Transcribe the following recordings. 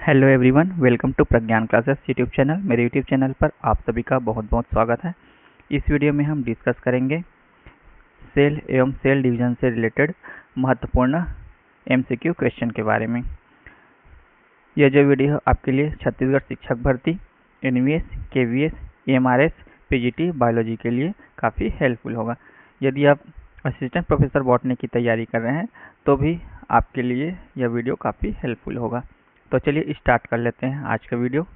Hello everyone, welcome to Pragyan classes YouTube channel. मेरे YouTube channel पर आप सभी का बहुत बहुत स्वागत है। इस वीडियो में हम डिस्कस करेंगे सेल एवं सेल डिवीजन से रिलेटेड महत्वपूर्ण एमसीक्यू क्वेश्चन के बारे में। यह जो वीडियो आपके लिए छत्तीसगढ़ शिक्षक भर्ती, NVS, KVS, MRS, PGT biology के लिए काफ़ी हेल्पफुल होगा। यदि आप असिस्टेंट प्रोफेसर बॉटनी की तैयारी कर रहे हैं तो भी आपके लिए यह वीडियो काफ़ी हेल्पफुल होगा। तो चलिए स्टार्ट कर लेते हैं आज का वीडियो।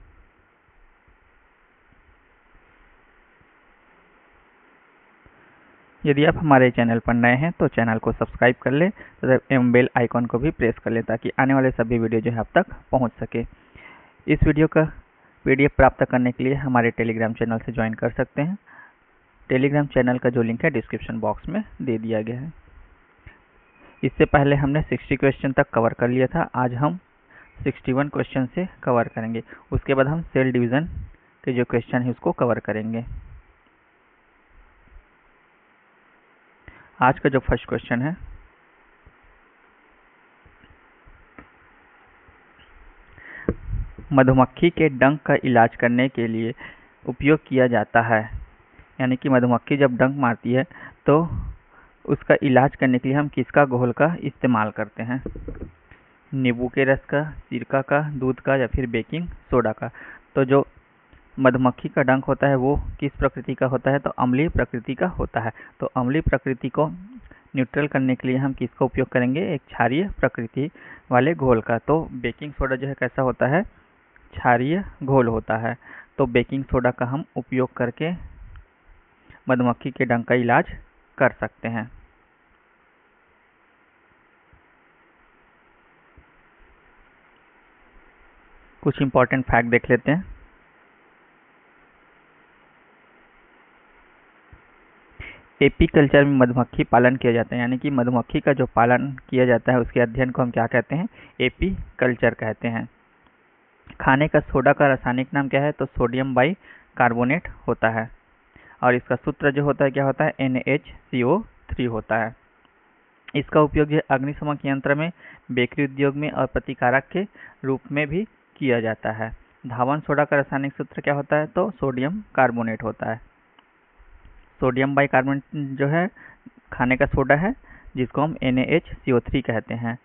यदि आप हमारे चैनल पर नए हैं तो चैनल को सब्सक्राइब कर ले तथा एवं बेल आइकॉन को भी प्रेस कर ले ताकि आने वाले सभी वीडियो जो है आप तक पहुंच सके। इस वीडियो का पीडीएफ प्राप्त करने के लिए हमारे टेलीग्राम चैनल से ज्वाइन कर सकते हैं। टेलीग्राम चैनल का जो लिंक है डिस्क्रिप्शन बॉक्स में दे दिया गया है। इससे पहले हमने 60 क्वेश्चन तक कवर कर लिया था। आज हम 61 क्वेश्चन से कवर करेंगे। उसके बाद हम सेल डिवीजन के जो क्वेश्चन है उसको कवर करेंगे। आज का जो फर्स्ट क्वेश्चन है, मधुमक्खी के डंक का इलाज करने के लिए उपयोग किया जाता है। यानी कि मधुमक्खी जब डंक मारती है तो उसका इलाज करने के लिए हम किसका घोल का इस्तेमाल करते हैं? नींबू के रस का, सिरका का, दूध का या फिर बेकिंग सोडा का। तो जो मधुमक्खी का डंक होता है वो किस प्रकृति का होता है? तो अम्लीय प्रकृति का होता है। तो अम्लीय प्रकृति को न्यूट्रल करने के लिए हम किसका उपयोग करेंगे? एक क्षारीय प्रकृति वाले घोल का। तो बेकिंग सोडा जो है कैसा होता है? क्षारीय घोल होता है। तो बेकिंग सोडा का हम उपयोग करके मधुमक्खी के डंक का इलाज कर सकते हैं। कुछ इंपॉर्टेंट फैक्ट देख लेते हैं। एपीकल्चर में मधुमक्खी पालन किया जाता है। यानी कि मधुमक्खी का जो पालन किया जाता है उसके अध्ययन को हम क्या कहते हैं? एपीकल्चर कहते हैं। खाने का सोडा का रासायनिक नाम क्या है? तो सोडियम बाइकार्बोनेट होता है और इसका सूत्र जो होता है क्या होता है? NaHCO3 होता है। इसका उपयोग जो अग्निशमन यंत्र में, बेकरी उद्योग में और प्रतिकारक के रूप में भी किया जाता है। धावन सोडा का रासायनिक सूत्र क्या होता है? तो सोडियम कार्बोनेट होता है। सोडियम बाइकार्बोनेट जो है खाने का सोडा है जिसको हम NaHCO3 कहते हैं।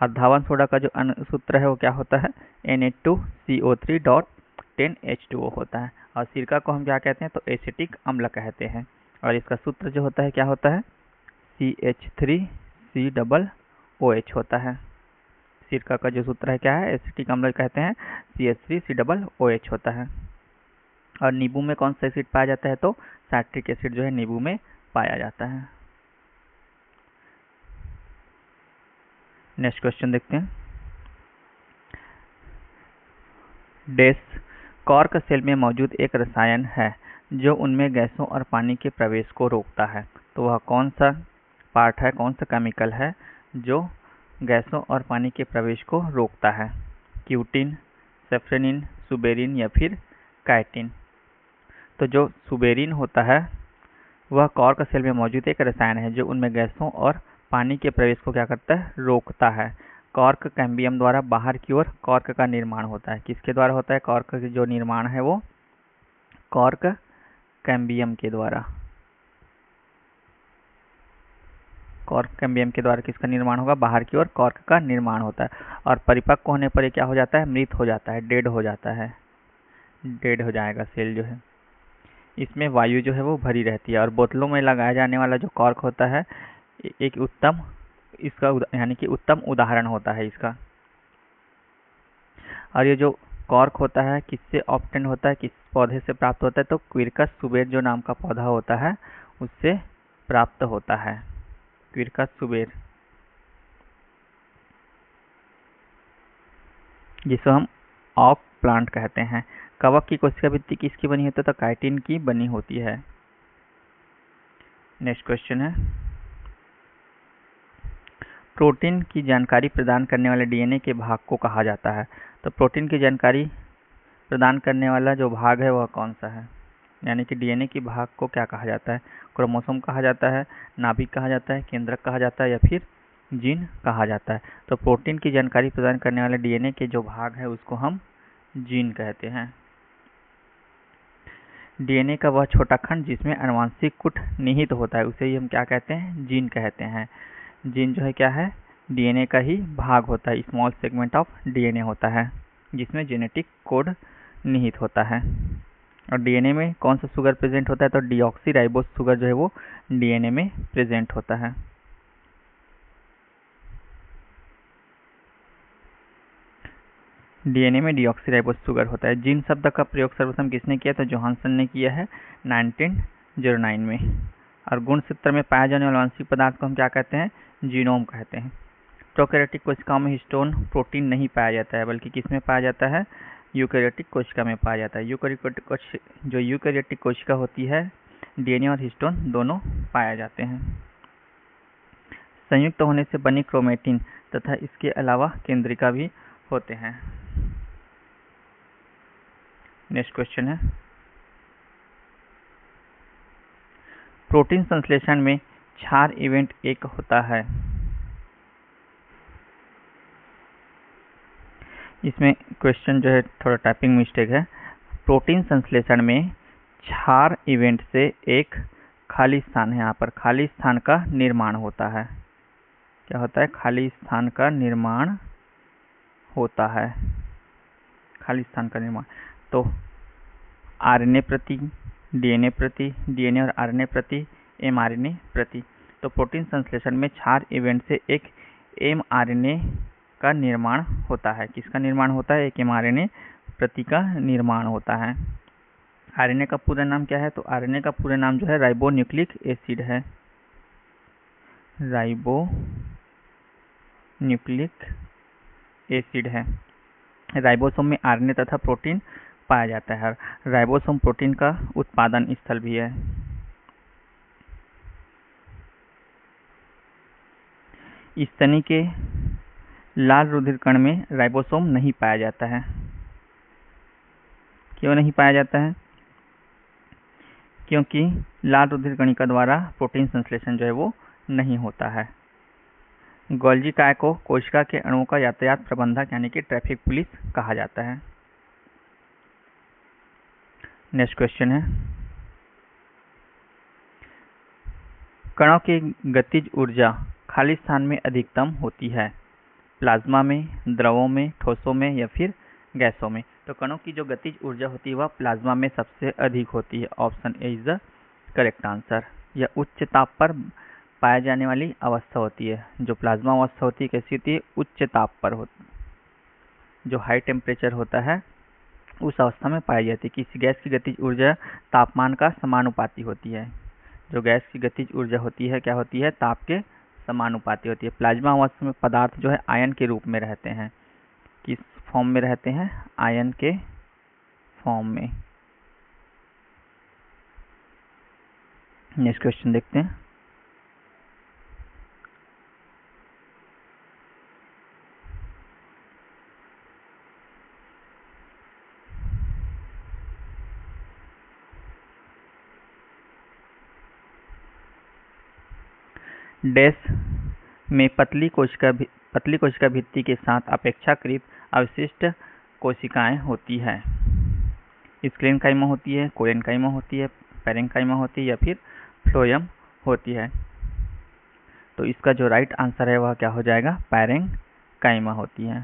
और धावन सोडा का जो सूत्र है वो क्या होता है? Na2CO3.10H2O होता है। और सिरका को हम क्या कहते हैं? तो एसिटिक अम्ल कहते हैं। और इसका सूत्र जो होता है क्या होता है? CH3COOH होता है। सिरका का जो सूत्र है क्या है? एसिटिक अम्ल कहते हैं, CH3COOH होता है। और नींबू में कौन सा एसिड पाया जाता है? तो साइट्रिक एसिड जो है नींबू में पाया जाता है। नेक्स्ट क्वेश्चन देखते हैं। डेस कॉर्क सेल में मौजूद एक रसायन है जो उनमें गैसों और पानी के प्रवेश को रोकता है। तो वह कौन सा पार्ट है, कौन सा केमिकल है जो गैसों और पानी के प्रवेश को रोकता है? क्यूटिन, सेफ्रेनिन, सुबेरिन या फिर काइटिन? तो जो सुबेरिन होता है वह कॉर्क सेल में मौजूद एक रसायन है जो उनमें गैसों और पानी के प्रवेश को क्या करता है? रोकता है। कॉर्क कैम्बियम द्वारा बाहर की ओर कॉर्क का निर्माण होता है। किसके द्वारा होता है? कॉर्क का जो निर्माण है वो कॉर्क कैम्बियम के द्वारा। कॉर्क कैम्बियम के द्वारा किसका निर्माण होगा? बाहर की ओर कॉर्क का निर्माण होता है। और परिपक्व होने पर ये क्या हो जाता है? मृत हो जाता है, डेड हो जाता है, डेड हो जाएगा सेल जो है। इसमें वायु जो है वो भरी रहती है। और बोतलों में लगाया जाने वाला जो कॉर्क होता है एक उत्तम यानी कि उत्तम उदाहरण होता है इसका। और ये जो कॉर्क होता है किससे ऑब्टेन होता है, किस पौधे से प्राप्त होता है? तो क्विरकस सुबेर जो नाम का पौधा होता है उससे प्राप्त होता है। क्विरकस सुबेर जिसे हम ऑक प्लांट कहते हैं। कवक की कोशिका भित्ति किसकी बनी होती है? तो काइटिन की बनी होती है। नेक्स्ट क्वेश्चन है, प्रोटीन की जानकारी प्रदान करने वाले डीएनए के भाग को कहा जाता है। तो प्रोटीन की जानकारी प्रदान करने वाला जो भाग है वह कौन सा है? यानी कि डीएनए के भाग को क्या कहा जाता है? क्रोमोसोम कहा जाता है, नाभिक कहा जाता है, केंद्रक कहा जाता है या फिर जीन कहा जाता है। तो प्रोटीन की जानकारी प्रदान करने वाले डीएनए के जो भाग है उसको हम जीन कहते हैं। डीएनए का वह छोटा खंड जिसमें आनुवंशिक कूट निहित होता है उसे ही हम क्या कहते हैं? जीन कहते हैं। जीन जो है क्या है? डीएनए का ही भाग होता है, स्मॉल सेगमेंट ऑफ डीएनए होता है जिसमें जेनेटिक कोड निहित होता है। और डीएनए में कौन सा शुगर प्रेजेंट होता है? तो डीऑक्सीराइबोस शुगर जो है वो डीएनए में प्रेजेंट होता है। डीएनए में डीऑक्सीराइबोस शुगर होता है। जीन शब्द का प्रयोग सर्वप्रथम किसने किया? तो जोहानसन ने किया है 1909 में। और गुणसूत्र में पाया जाने वाले आनुवंशिक पदार्थ को हम क्या कहते हैं? जीनोम कहते हैं। प्रोकैरियोटिक कोशिकाओं में हिस्टोन प्रोटीन नहीं पाया जाता है, बल्कि किसमें पाया जाता है? यूकैरियोटिक कोशिका में पाया जाता है। यूकैरियोटिक कोशिका होती है डीएनए और हिस्टोन दोनों पाए जाते हैं। संयुक्त होने से बनी क्रोमेटिन तथा इसके अलावा केंद्रिका भी होते हैं। नेक्स्ट क्वेश्चन है, प्रोटीन संश्लेषण में क्षार इवेंट एक होता है। इसमें क्वेश्चन जो है थोड़ा टाइपिंग मिस्टेक है। प्रोटीन संश्लेषण में क्षार इवेंट से एक खाली स्थान है, यहाँ पर खाली स्थान का निर्माण होता है। क्या होता है? खाली स्थान का निर्माण होता है। खाली स्थान का निर्माण। तो आरएनए प्रति, डीएनए प्रति, डीएनए और आरएनए प्रति, एमआरएनए प्रति। तो प्रोटीन संश्लेषण में क्षार इवेंट से एक एमआरएनए का निर्माण होता है। किसका निर्माण होता है? एक एमआरएनए प्रति का निर्माण होता है। आरएनए का पूरा नाम क्या है? तो आरएनए का पूरा नाम जो है राइबो न्यूक्लिक एसिड है। राइबो न्यूक्लिक एसिड है। राइबोसोम में आरएनए तथा प्रोटीन पाया जाता है। राइबोसोम प्रोटीन का उत्पादन स्थल भी है। स्तनी के लाल रुधिर कण में राइबोसोम नहीं पाया जाता है। क्यों नहीं पाया जाता है? क्योंकि लाल रुधिर कणिका द्वारा प्रोटीन संश्लेषण जो है वो नहीं होता है। गोल्जी काय को कोशिका के अणुओं का यातायात प्रबंधक यानी कि ट्रैफिक पुलिस कहा जाता है। नेक्स्ट क्वेश्चन है, कणों की गतिज ऊर्जा खाली स्थान में अधिकतम होती है। प्लाज्मा में, द्रवों में, ठोसों में या फिर गैसों में। तो कणों की जो गतिज ऊर्जा होती है वह प्लाज्मा में सबसे अधिक होती है। Option A is the correct answer. यह उच्च ताप पर पाया जाने वाली अवस्था होती है। जो प्लाज्मा अवस्था होती है कैसी होती है? उच्च ताप पर होती है। जो हाई टेम्परेचर होता है उस अवस्था में पाई जाती है। किसी गैस की गतिज ऊर्जा तापमान का समानुपाती होती है। जो गैस की गतिज ऊर्जा होती है क्या होती है? ताप के समानुपाती होती है। प्लाज्मा अवस्था में पदार्थ जो है आयन के रूप में रहते हैं। किस फॉर्म में रहते हैं? आयन के फॉर्म में। नेक्स्ट क्वेश्चन देखते हैं, डैश में पतली कोशिका भित्ति के साथ अपेक्षाकृत अवशिष्ट कोशिकाएं होती है। स्क्लेरेंकाइमा होती है, कोरेनकाइमा होती है, पैरेंकाइमा होती है या फिर फ्लोएम होती है। तो इसका जो राइट आंसर है वह क्या हो जाएगा? पैरेंकाइमा होती है।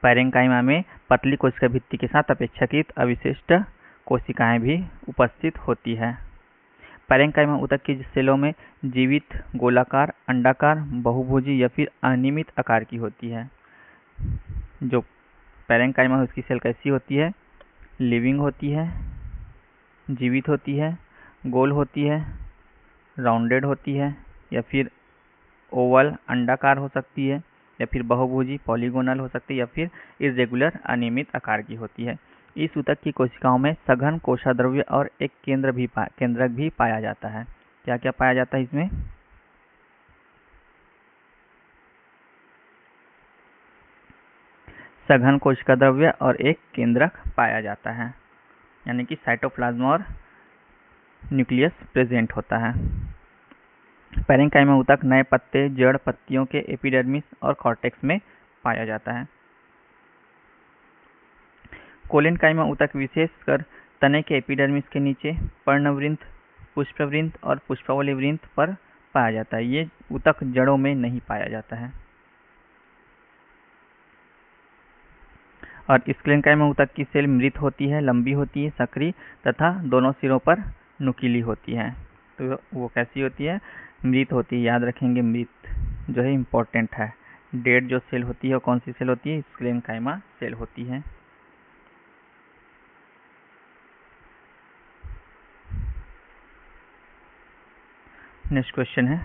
पैरेंकाइमा में पतली कोशिका भित्ति के साथ अपेक्षाकृत अवशिष्ट कोशिकाएं भी उपस्थित होती है। पैरेंकाइमा ऊतक की सेलों में जीवित, गोलाकार, अंडाकार, बहुभुजी या फिर अनियमित आकार की होती है। जो पैरेंकाइमा है उसकी सेल कैसी होती है? लिविंग होती है, जीवित होती है, गोल होती है, राउंडेड होती है या फिर ओवल अंडाकार हो सकती है या फिर बहुभुजी पॉलीगोनल हो सकती है या फिर इर्रेगुलर अनियमित आकार की होती है। इस ऊतक की कोशिकाओं में सघन कोशाद्रव्य और एक केंद्रक भी पाया जाता है। क्या क्या पाया जाता है इसमें? सघन कोशिका द्रव्य और एक केंद्रक पाया जाता है, यानी कि साइटोप्लाज्म और न्यूक्लियस प्रेजेंट होता है। पैरेंकाइमा ऊतक नए पत्ते, जड़, पत्तियों के एपिडर्मिस और कॉर्टेक्स में पाया जाता है। कोलेनकाइमा ऊतक विशेषकर तने के एपिडर्मिस के नीचे पर्णवृंत, पुष्पवृंत और पुष्पावली वृंत पर पाया जाता है। ये ऊतक जड़ों में नहीं पाया जाता है। और स्क्लेरेंकाइमा ऊतक की सेल मृत होती है, लंबी होती है, सक्रिय तथा दोनों सिरों पर नुकीली होती है। तो वो कैसी होती है? मृत होती है। याद रखेंगे, मृत जो है इम्पोर्टेंट है। डेड जो सेल होती है वो कौन सी सेल होती है? स्क्लेरेंकाइमा सेल होती है। नेक्स्ट क्वेश्चन है,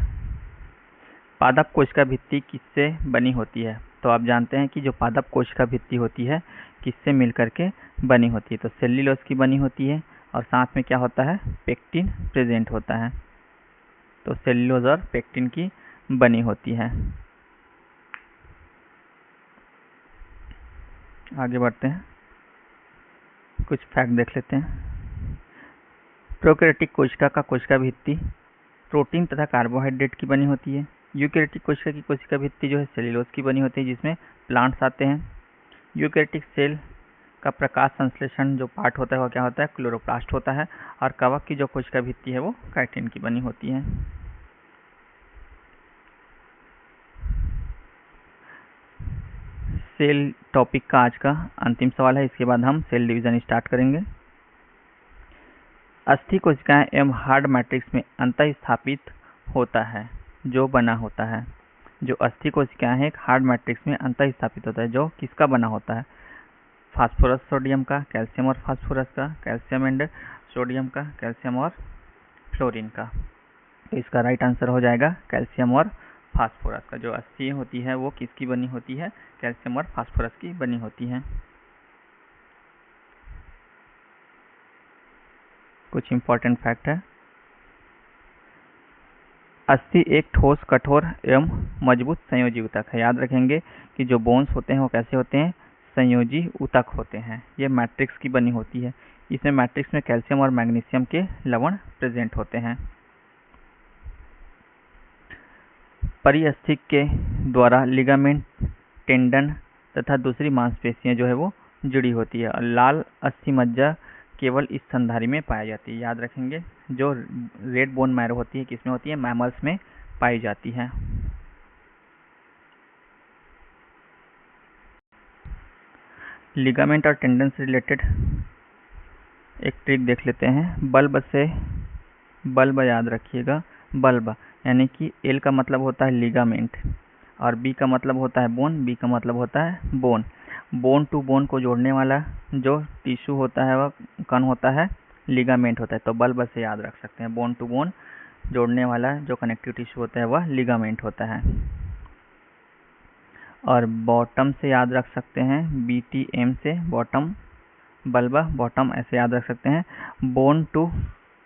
पादप कोशिका भित्ति किससे बनी होती है? तो आप जानते हैं कि जो पादप कोशिका भित्ति होती है किससे मिलकर के बनी होती है? तो सेल्यूलोज की बनी होती है और साथ में क्या होता है? पेक्टिन प्रेजेंट होता है। तो सेल्यूलोज और पेक्टिन की बनी होती है। आगे बढ़ते हैं, कुछ फैक्ट देख लेते हैं। प्रोकैरियोटिक कोशिका का कोशिका भित्ति प्रोटीन तथा कार्बोहाइड्रेट की बनी होती है। यूकैरियोटिक कोशिका की कोशिका भित्ति जो है सेल्यूलोज की बनी होती है, जिसमें प्लांट्स आते हैं। यूकैरियोटिक सेल का प्रकाश संश्लेषण जो पार्ट होता है वो क्या होता है? क्लोरोप्लास्ट होता है। और कवक की जो कोशिका भित्ति है वो काइटिन की बनी होती है। सेल टॉपिक का आज का अंतिम सवाल है, इसके बाद हम सेल डिवीजन स्टार्ट करेंगे। अस्थि कोशिकाएं एवं हार्ड मैट्रिक्स में अंतः स्थापित होता है जो बना होता है। जो अस्थि कोशिकाएं हैं हार्ड मैट्रिक्स में अंतः स्थापित होता है, जो किसका बना होता है? फास्फोरस सोडियम का, कैल्शियम और फास्फोरस का, कैल्शियम एंड सोडियम का, कैल्शियम और फ्लोरीन का। तो इसका राइट आंसर हो जाएगा कैल्शियम और फास्फोरस का। जो अस्थि होती है वो किसकी बनी होती है? कैल्शियम और फास्फोरस की बनी होती है। कुछ इंपॉर्टेंट फैक्ट है। अस्थि एक ठोस, कठोर एवं मजबूत संयोजी ऊतक है। याद रखेंगे कि जो बोन्स होते हैं वो कैसे होते हैं? संयोजी ऊतक होते हैं। ये मैट्रिक्स की बनी होती है। इसमें मैट्रिक्स में कैल्शियम और मैग्नीशियम के लवण प्रेजेंट होते हैं। परिअस्थिक के द्वारा लिगामेंट, टेंडन तथा दूसरी मांसपेशियां जो है वो जुड़ी होती है। और लाल अस्थि मज्जा केवल इस स्तनधारी में पाई जाती है। याद रखेंगे, जो रेड बोन मैरो होती है किसमें होती है? मैमल्स में पाई जाती है। लिगामेंट और टेंडन से रिलेटेड एक ट्रिक देख लेते हैं। बल्ब से, बल्ब याद रखिएगा, बल्ब यानी कि एल का मतलब होता है लिगामेंट और बी का मतलब होता है बोन, बी का मतलब होता है बोन। बोन टू बोन को जोड़ने वाला जो टिश्यू होता है वह कौन होता है? लिगामेंट होता है। तो बल्ब से याद रख सकते हैं, बोन टू बोन जोड़ने वाला जो कनेक्टिव टिश्यू होता है वह लिगामेंट होता है। और बॉटम से याद रख सकते हैं, BTM से बॉटम, बल्ब बॉटम ऐसे याद रख सकते हैं। बोन टू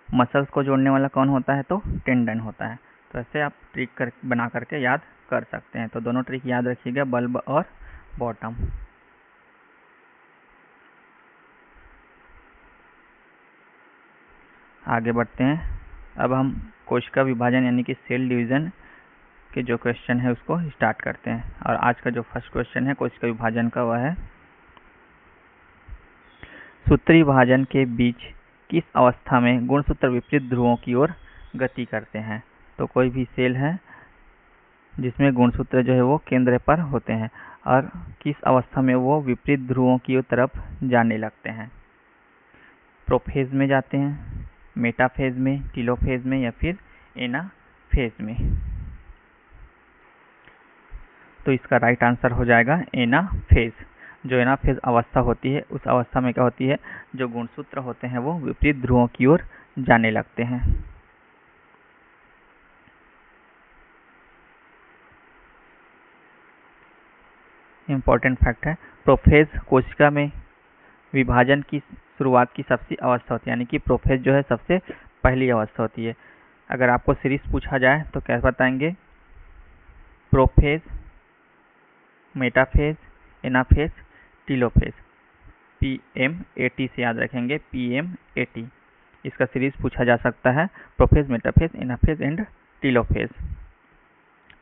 मसल्स को जोड़ने वाला कौन होता है? तो टेंडन होता है। तो ऐसे आप ट्रिक बना करके याद कर सकते हैं। तो दोनों ट्रिक याद रखिएगा, बल्ब और बॉटम। आगे बढ़ते हैं। अब हम कोशिका विभाजन यानी कि सेल डिवीजन के जो क्वेश्चन है उसको स्टार्ट करते हैं। और आज का जो फर्स्ट क्वेश्चन है कोशिका विभाजन का वह है, सूत्री विभाजन के बीच किस अवस्था में गुणसूत्र विपरीत ध्रुवों की ओर गति करते हैं? तो कोई भी सेल है जिसमें गुणसूत्र जो है वो केंद्र पर होते हैं और किस अवस्था में वो विपरीत ध्रुवों की तरफ जाने लगते हैं? प्रोफेज में जाते हैं, मेटाफेज में, टीलोफेज में या फिर एनाफेज में? तो इसका राइट आंसर हो जाएगा एनाफेज। जो एनाफेज अवस्था होती है उस अवस्था में क्या होती है? जो गुणसूत्र होते हैं वो विपरीत ध्रुवों की ओर जाने लगते हैं। इंपॉर्टेंट फैक्ट है, प्रोफेज कोशिका में विभाजन की शुरुआत की सबसे अवस्था होती है, यानी कि प्रोफेज जो है सबसे पहली अवस्था होती है। अगर आपको सीरीज पूछा जाए तो कैसे बताएंगे? Prophase, metaphase, anaphase, telophase. PMAT से याद रखेंगे, PMAT। इसका सीरीज पूछा जा सकता है, prophase, metaphase, anaphase and telophase.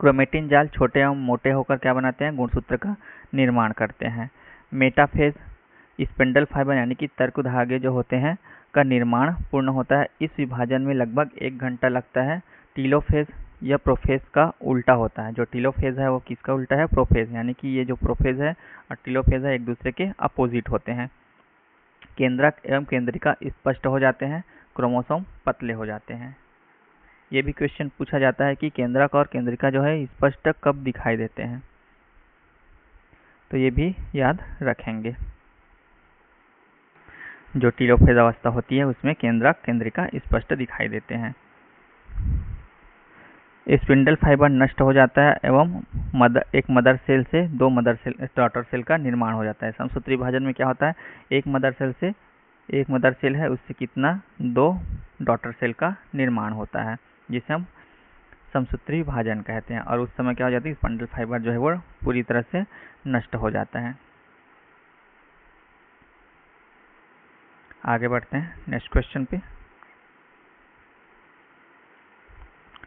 Chromatin जाल छोटे एवं मोटे होकर क्या बनाते हैं? गुणसूत्र का निर्माण करते हैं। मेटाफेज स्पिंडल फाइबर यानी कि तर्क धागे जो होते हैं का निर्माण पूर्ण होता है। इस विभाजन में लगभग 1 घंटा लगता है। टीलोफेज यह प्रोफेज का उल्टा होता है। जो टीलोफेज है वो किसका उल्टा है? प्रोफेज, यानी कि ये जो प्रोफेज है और टीलोफेज है एक दूसरे के अपोजिट होते हैं। केंद्रक एवं केंद्रिका स्पष्ट हो जाते हैं, क्रोमोसोम पतले हो जाते हैं। ये भी क्वेश्चन पूछा जाता है कि केंद्रक और केंद्रिका जो है स्पष्ट कब दिखाई देते हैं, तो ये भी याद रखेंगे। जो टीलोफेज अवस्था होती है उसमें केंद्रक केंद्रिका स्पष्ट दिखाई देते हैं। स्पिंडल फाइबर नष्ट हो जाता है एवं एक मदर सेल से 2 डॉटर सेल का निर्माण हो जाता है। समसूत्री विभाजन में क्या होता है? एक मदर सेल है उससे कितना? 2 डॉटर सेल का निर्माण होता है, जिसे हम समसूत्री विभाजन कहते हैं। और उस समय क्या हो जाती है? स्पिंडल फाइबर जो है वो पूरी तरह से नष्ट हो जाता है। आगे बढ़ते हैं नेक्स्ट क्वेश्चन पे।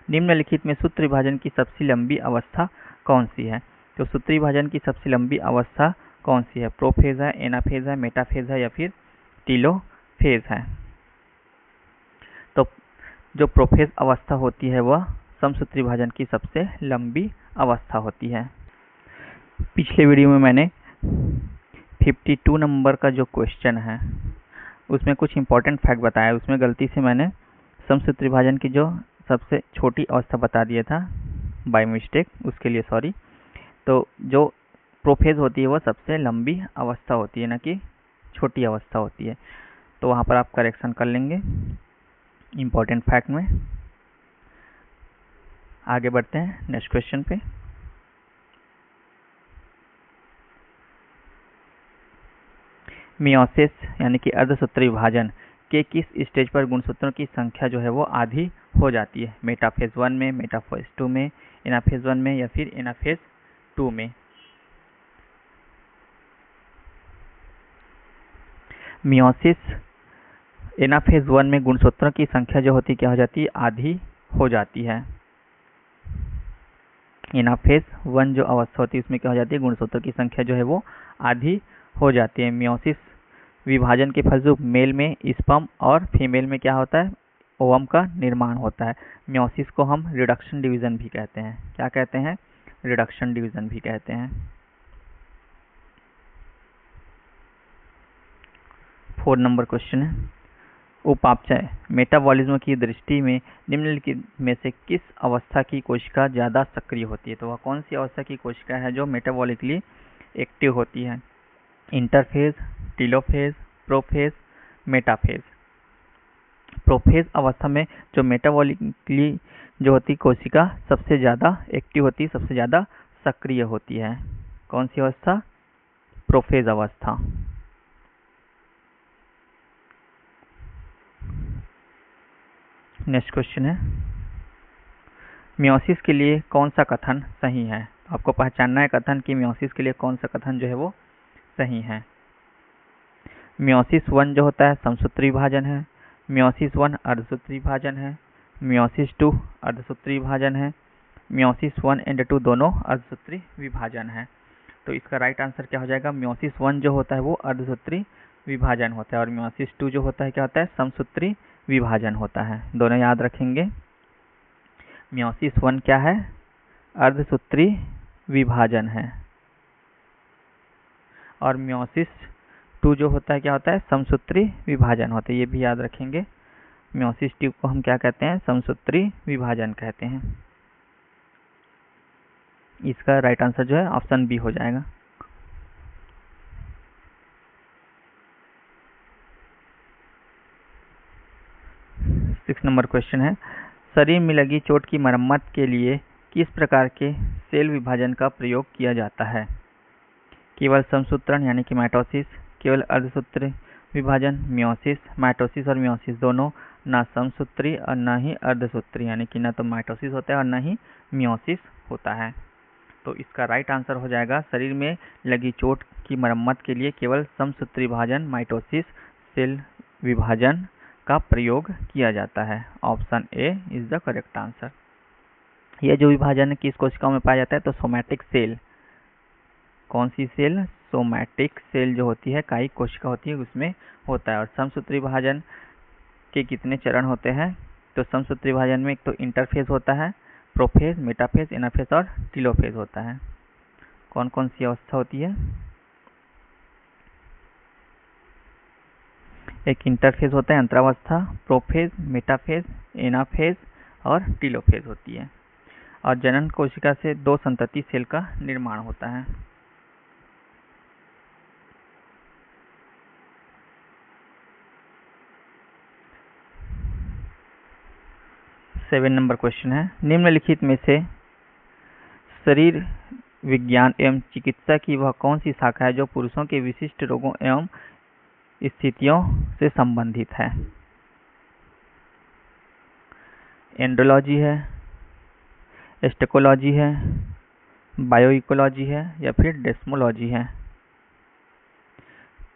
निम्नलिखित में सूत्र विभाजन की सबसे लंबी अवस्था कौन सी है? तो सूत्र विभाजन की सबसे लंबी अवस्था कौन सी है? प्रोफेज है, एनाफेज है, मेटाफेज है या फिर टीलोफेज है? तो जो प्रोफेज अवस्था होती है वह समसूत्री विभाजन की सबसे लंबी अवस्था होती है। पिछले वीडियो में मैंने 52 नंबर का जो क्वेश्चन है उसमें कुछ इंपॉर्टेंट फैक्ट बताया। उसमें गलती से मैंने समसूत्री विभाजन की जो सबसे छोटी अवस्था बता दिया था बाय मिस्टेक, उसके लिए सॉरी। तो जो प्रोफेज होती है वह सबसे लंबी अवस्था होती है, ना कि छोटी अवस्था होती है। तो वहाँ पर आप करेक्शन कर लेंगे इंपॉर्टेंट फैक्ट में। आगे बढ़ते हैं नेक्स्ट क्वेश्चन पे। मियोसिस यानी कि अर्धसूत्री विभाजन के किस स्टेज पर गुणसूत्रों की संख्या जो है वो आधी हो जाती है? मेटाफेज 1 में, मेटाफेज 2 में, एनाफेज 1 में या फिर एनाफेज 2 में? मियोसिस एनाफेज 1 में गुणसूत्रों की संख्या जो होती है क्या हो जाती है? आधी हो जाती है। एनाफेज 1 जो अवस्था होती है उसमें क्या हो जाती है? गुणसूत्रों की संख्या जो है वो आधी हो जाती है। मियोसिस विभाजन के फलस्वरूप मेल में स्पर्म और फीमेल में क्या होता है? ओवम का निर्माण होता है। मियोसिस को हम रिडक्शन डिवीजन भी कहते हैं। क्या कहते हैं? रिडक्शन डिवीजन भी कहते हैं। 4 नंबर क्वेश्चन है। उपापचय मेटाबॉलिज्म की दृष्टि में निम्नलिखित में से किस अवस्था की कोशिका ज्यादा सक्रिय होती है? तो वह कौन सी अवस्था की कोशिका है जो मेटाबॉलिकली एक्टिव होती है? Interphase, telophase, prophase, metaphase. Prophase अवस्था में जो मेटाबॉलिकली जो होती कोशिका सबसे ज्यादा एक्टिव होती है, सबसे ज्यादा सक्रिय होती है। कौन सी अवस्था? प्रोफेज अवस्था। नेक्स्ट क्वेश्चन है, मियोसिस के लिए कौन सा कथन सही है? आपको पहचानना है कथन कि मियोसिस के लिए कौन सा कथन जो है वो सही है। मियोसिस 1 जो होता है समसूत्री विभाजन है, मियोसिस 1 अर्धसूत्री विभाजन है, मियोसिस 2 अर्धसूत्री विभाजन है, मियोसिस 1 एंड 2 दोनों अर्धसूत्री विभाजन है। तो इसका राइट आंसर क्या हो जाएगा? मियोसिस 1 जो होता है वो अर्धसूत्री विभाजन होता है और मियोसिस 2 जो होता है क्या होता है? समसूत्री विभाजन होता है। दोनों याद रखेंगे। मियोसिस 1 क्या है? अर्धसूत्री विभाजन है और मियोसिस 2 जो होता है क्या होता है? समसूत्री विभाजन होता है। ये भी याद रखेंगे। मियोसिस 2 को हम क्या कहते हैं? समसूत्री विभाजन कहते हैं। इसका राइट आंसर जो है ऑप्शन बी हो जाएगा। सिक्स नंबर क्वेश्चन है, शरीर में लगी चोट की मरम्मत के लिए किस प्रकार के सेल विभाजन का प्रयोग किया जाता है? केवल समसूत्रण यानी कि माइटोसिस, केवल अर्धसूत्री विभाजन, मियोसिस, माइटोसिस और मियोसिस दोनों, ना समसूत्री और न ही अर्धसूत्री यानी कि न तो माइटोसिस होता है और न ही मियोसिस होता है। तो इसका राइट आंसर हो जाएगा शरीर में लगी चोट की मरम्मत के लिए केवल समसूत्री विभाजन माइटोसिस सेल विभाजन का प्रयोग किया जाता है। Option A is the correct answer. यह जो विभाजन किस कोशिकाओं में पाया जाता है, तो सोमैटिक सेल। कौन सी सेल? सोमैटिक सेल जो होती है, कायिक कोशिका होती है, उसमें होता है। और समसूत्री विभाजन के कितने चरण होते हैं? तो समसूत्री विभाजन में एक तो इंटरफेज होता है, प्रोफेज, मेटाफेज, एनाफेज और टीलोफेज होता है। कौन कौन सी अवस्था होती है? एक इंटरफेज होता है, अंतरावस्था, प्रोफेज, मेटाफेज, एनाफेज और टीलोफेज होती है। और जनन कोशिका से दो संतति सेल का निर्माण होता है। सेवन नंबर क्वेश्चन है, निम्नलिखित में से शरीर विज्ञान एवं चिकित्सा की वह कौन सी शाखा है जो पुरुषों के विशिष्ट रोगों एवं स्थितियों से संबंधित है? एंड्रोलॉजी है, एस्टेकोलॉजी है, बायोइकोलॉजी है या फिर डेस्मोलॉजी है?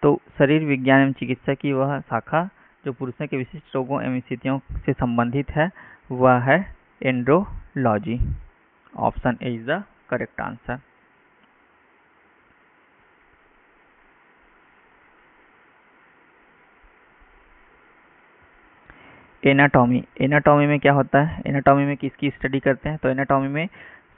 तो शरीर विज्ञान एवं चिकित्सा की वह शाखा जो पुरुषों के विशिष्ट रोगों एवं स्थितियों से संबंधित है वह है andrology. Option A is the correct answer. Anatomy. Anatomy में क्या होता है? एनाटॉमी में किसकी स्टडी करते हैं? तो एनाटॉमी में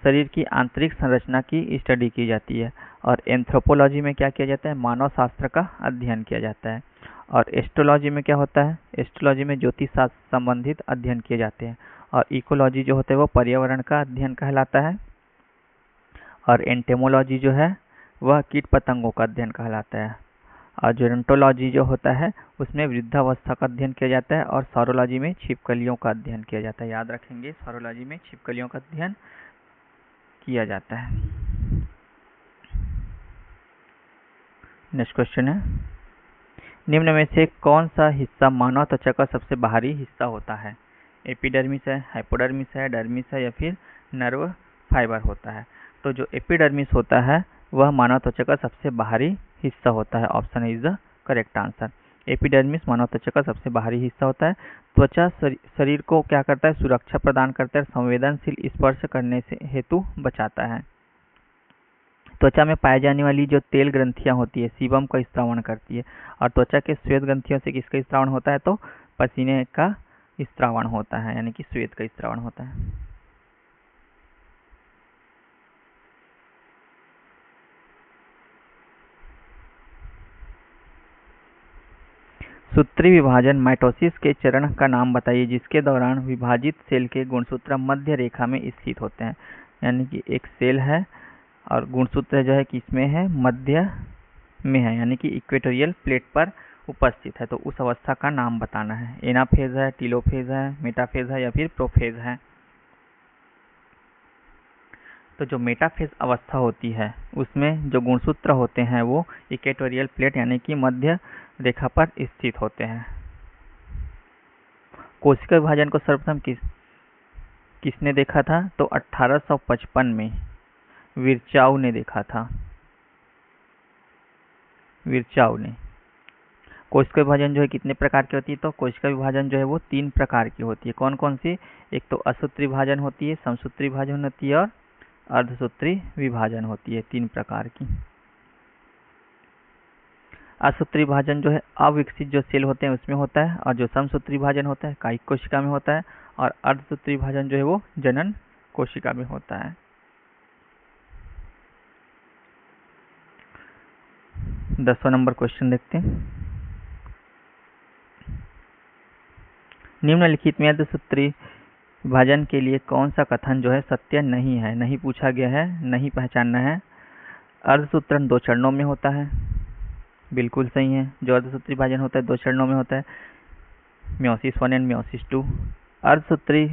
शरीर की आंतरिक संरचना की स्टडी की जाती है। और एंथ्रोपोलॉजी में क्या किया जाता है? मानव शास्त्र का अध्ययन किया जाता है। और एस्ट्रोलॉजी में क्या होता है? एस्ट्रोलॉजी में ज्योतिष शास्त्र संबंधित अध्ययन किए जाते हैं। और इकोलॉजी जो होता है वो पर्यावरण का अध्ययन कहलाता है। और एंटेमोलॉजी जो है वह कीट पतंगों का अध्ययन कहलाता है। और जोरंटोलॉजी जो होता है उसमें वृद्धावस्था का अध्ययन किया जाता है। और सौरोलॉजी में छिपकलियों का अध्ययन किया जाता है। याद रखेंगे, सौरोलॉजी में छिपकलियों का अध्ययन किया जाता है। नेक्स्ट क्वेश्चन है, निम्न में से कौन सा हिस्सा मानव त्वचा का सबसे बाहरी हिस्सा होता है? एपिडर्मिस है, हाइपोडर्मिस है, डर्मिस है या फिर नर्व फाइबर होता है? तो जो एपिडर्मिस होता है वह मानव त्वचा का सबसे बाहरी हिस्सा होता है। Option is the correct answer. Epidermis मानव त्वचा का सबसे बाहरी हिस्सा होता है। त्वचा शरीर को क्या करता है? सुरक्षा प्रदान करता है, संवेदनशील स्पर्श करने से हेतु बचाता है। त्वचा में पाई जाने वाली जो तेल ग्रंथियां होती है सीबम का स्त्रावण करती है। और त्वचा के श्वेत ग्रंथियों से किसका स्त्रावण होता है? तो पसीने का स्त्रावण होता है, यानी कि श्वेत का स्त्रावण होता है। सूत्री विभाजन माइटोसिस के चरण का नाम बताइए जिसके दौरान विभाजित सेल के गुणसूत्र मध्य रेखा में स्थित होते हैं। यानी कि एक सेल है और गुणसूत्र जो है किसमें है? मध्य में है, यानी कि इक्वेटोरियल प्लेट पर उपस्थित है। तो उस अवस्था का नाम बताना है। एनाफेज है, टीलोफेज है, मेटाफेज है या फिर प्रोफेज है? तो जो मेटाफेज अवस्था होती है उसमें जो गुणसूत्र होते हैं वो इक्वेटोरियल प्लेट यानी कि मध्य रेखा पर स्थित होते हैं। कोशिका विभाजन को सर्वप्रथम किसने देखा था? तो 1855 में विर्चाउ ने देखा था। विर्चाउ ने। कोशिका विभाजन जो है कितने प्रकार की होती है? तो कोशिका विभाजन जो है वो 3 प्रकार की होती है। कौन कौन सी? एक तो असूत्री विभाजन होती है, समसूत्री विभाजन होती है और अर्धसूत्री विभाजन होती है। 3 प्रकार की। असूत्री विभाजन जो है अविकसित जो सेल होते हैं उसमें होता है। और जो समसूत्री विभाजन होता है कायिक कोशिका में होता है। और अर्धसूत्री विभाजन जो है वो जनन कोशिका में होता है। 10वां नंबर क्वेश्चन देखते हैं, निम्नलिखित में अर्धसूत्री विभाजन के लिए कौन सा कथन जो है सत्य नहीं है? नहीं पूछा गया है, नहीं पहचानना है। अर्धसूत्रण 2 चरणों में होता है, बिल्कुल सही है। जो अर्धसूत्री विभाजन होता है 2 चरणों में होता है, मियोसिस 1 एंड मियोसिस 2। अर्धसूत्री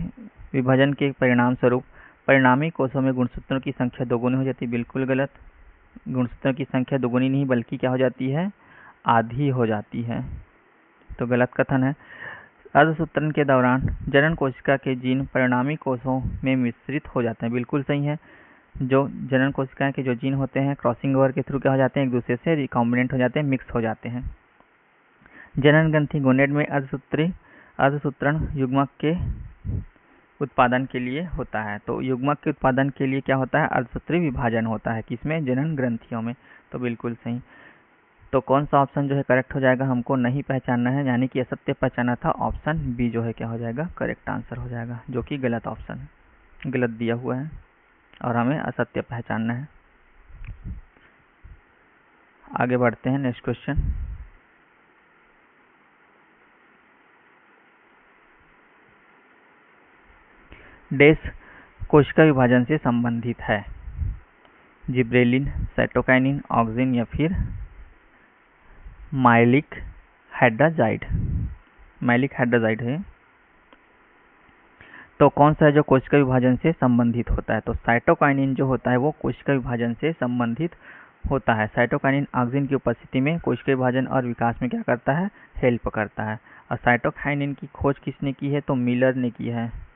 विभाजन के परिणाम स्वरूप परिणामी कोषों में गुणसूत्रों की संख्या दोगुनी हो जाती है, बिल्कुल गलत। गुणसूत्रों की संख्या दोगुनी नहीं बल्कि क्या हो जाती है? आधी हो जाती है, तो गलत कथन है। अर्धसूत्रण के दौरान जनन कोशिका के जीन परिणामी कोषों में मिश्रित हो जाते हैं, बिल्कुल सही है। जो जनन कोशिकाएं के जो जीन होते हैं क्रॉसिंग ओवर के थ्रू क्या हो जाते हैं? एक दूसरे से रिकॉम्बिनेंट हो जाते हैं, मिक्स हो जाते हैं। जनन ग्रंथि गोनेड में अर्धसूत्रण युग्मक के उत्पादन के लिए होता है। तो युग्मक के उत्पादन के लिए क्या होता है? अर्धसूत्री विभाजन होता है। किसमें? जनन ग्रंथियों में। तो बिल्कुल सही। तो कौन सा ऑप्शन जो है करेक्ट हो जाएगा? हमको नहीं पहचानना है, यानी कि असत्य पहचाना था। ऑप्शन बी जो है क्या हो जाएगा? करेक्ट आंसर हो जाएगा, जो कि गलत ऑप्शन, गलत दिया हुआ है और हमें असत्य पहचानना है। आगे बढ़ते हैं, नेक्स्ट क्वेश्चन। डैश कोशिका विभाजन से संबंधित है? जिब्रेलिन, साइटोकाइनिन, ऑक्सिन या फिर माइलिक हाइड्राजाइड? माइलिक हाइड्राजाइड है। तो कौन सा है जो कोशिका विभाजन से संबंधित होता है? तो साइटोकाइनिन जो होता है वो कोशिका विभाजन से संबंधित होता है। साइटोकाइनिन ऑक्सिन की उपस्थिति में कोशिका विभाजन और विकास में क्या करता है? हेल्प करता है। और साइटोकाइनिन की खोज किसने की है? तो मिलर ने की है।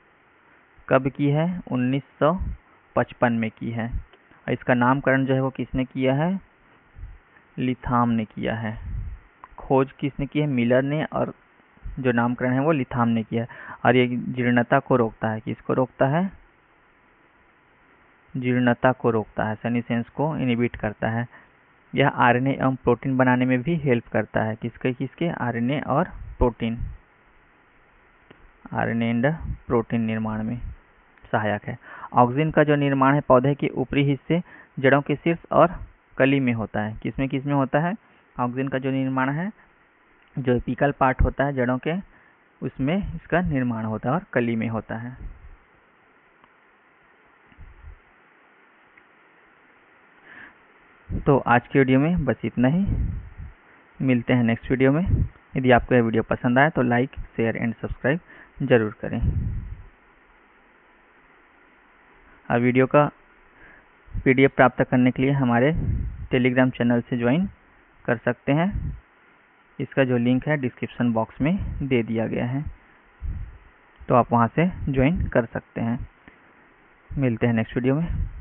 कब की है? 1955 में की है। और इसका नामकरण जो है वो किसने किया है? लिथाम ने किया है। खोज किसने की है? मिलर ने, और जो नामकरण है वो लिथाम ने किया है। और ये जीर्णता को रोकता है। किसको रोकता है? जीर्णता को रोकता है, सेनेसेंस को इनहिबिट करता है। यह आरएनए एवं प्रोटीन बनाने में भी हेल्प करता है। किसके किसके? आरएनए और प्रोटीन, आरएनए एंड प्रोटीन निर्माण में सहायक है। ऑक्सिन का जो निर्माण है पौधे के ऊपरी हिस्से, जड़ों के शीर्ष और कली में होता है। किसमें किसमें होता है? ऑक्सिन का जो निर्माण है, जो एपिकल पार्ट होता है जड़ों के, उसमें इसका निर्माण होता है और कली में होता है। तो आज की वीडियो में बस इतना ही। मिलते हैं नेक्स्ट वीडियो में। यदि आपको यह वीडियो पसंद आए तो लाइक, शेयर एंड सब्सक्राइब जरूर करें। और वीडियो का PDF प्राप्त करने के लिए हमारे टेलीग्राम चैनल से ज्वाइन कर सकते हैं। इसका जो लिंक है डिस्क्रिप्शन बॉक्स में दे दिया गया है, तो आप वहां से ज्वाइन कर सकते हैं। मिलते हैं नेक्स्ट वीडियो में।